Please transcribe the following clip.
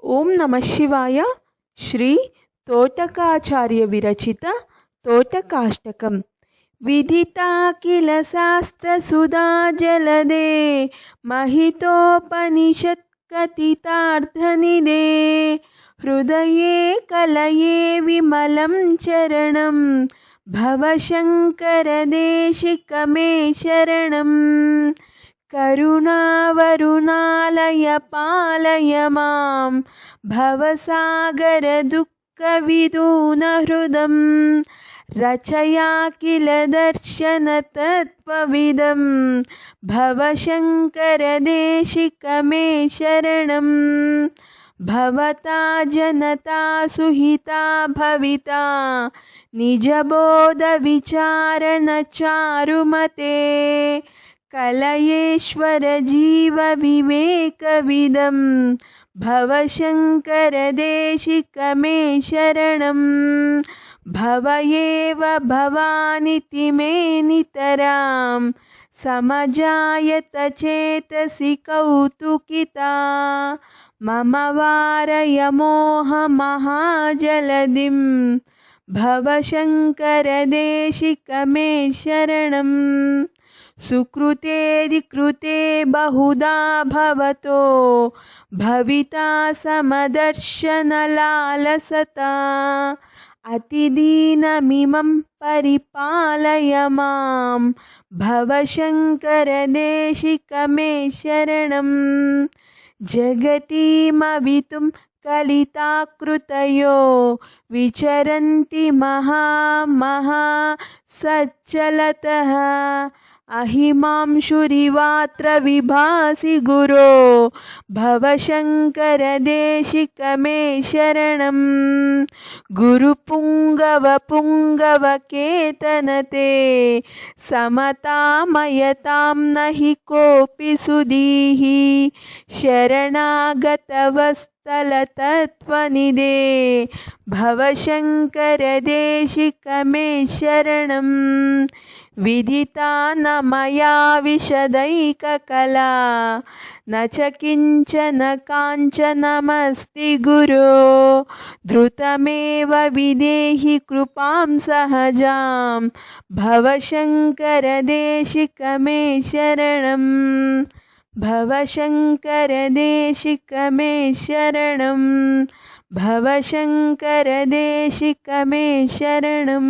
ఓం నమ శివాయ. శ్రీ తోటకాచార్య విరచిత తోటకాష్టకం. విదితా కిల శాస్త్రసుధా జలదే మహితోపనిషత్ కథితార్థనిదే హృదయే కలయే విమలం చరణం భవశంకరదేశికమే శరణం. కరుణావరుణాలయ పాలయ మాం భవసాగర దుఃఖవిదూనహృదం రచయా కిల దర్శన తత్వవిదం భవశంకరదేశికమే శరణం. భవతా జనతా సుహితా భవితా నిజబోధ విచారణ చారుమతే కలయేశ్వర జీవ వివేకవిదం భవశంకరదేశికమే శరణం. భవయేవ భవానితి మే నితరాం సమజాయత చేతసి కౌతుకితా మమ వారయ మోహ మహాజలదిం భవశంకరదేశికమే శరణం. సుకృతేది కృతే బహుదా భవతో భవితా సమదర్శనలాలసతా అతిదీనమిమం పరిపాలయ మాం భవశంకరదేశికమే శరణం. జగతిమవితుం కలితాకృతయో విచరంతి మహా సచ్చలతః అహిమాంశురివాత్ర విభాసి గురో భవశంకరదేశికమే శరణం. గురుపుంగవ పుంగవ కేతనతే సమతామయతాం నహి కోపి సుధీః శరణాగతవస్తలతత్వనిదే భవశంకరదేశికమే శరణం. విదితా న మయా విశదైకకలా న చ కించన కాంచనమస్తి గురో ధృతమేవ విదేహి కృపాం సహజాం భవశంకరదేశికమే శరణం. భవశంకరదేశికమే శరణం. భవశంకరదేశికమే శరణం.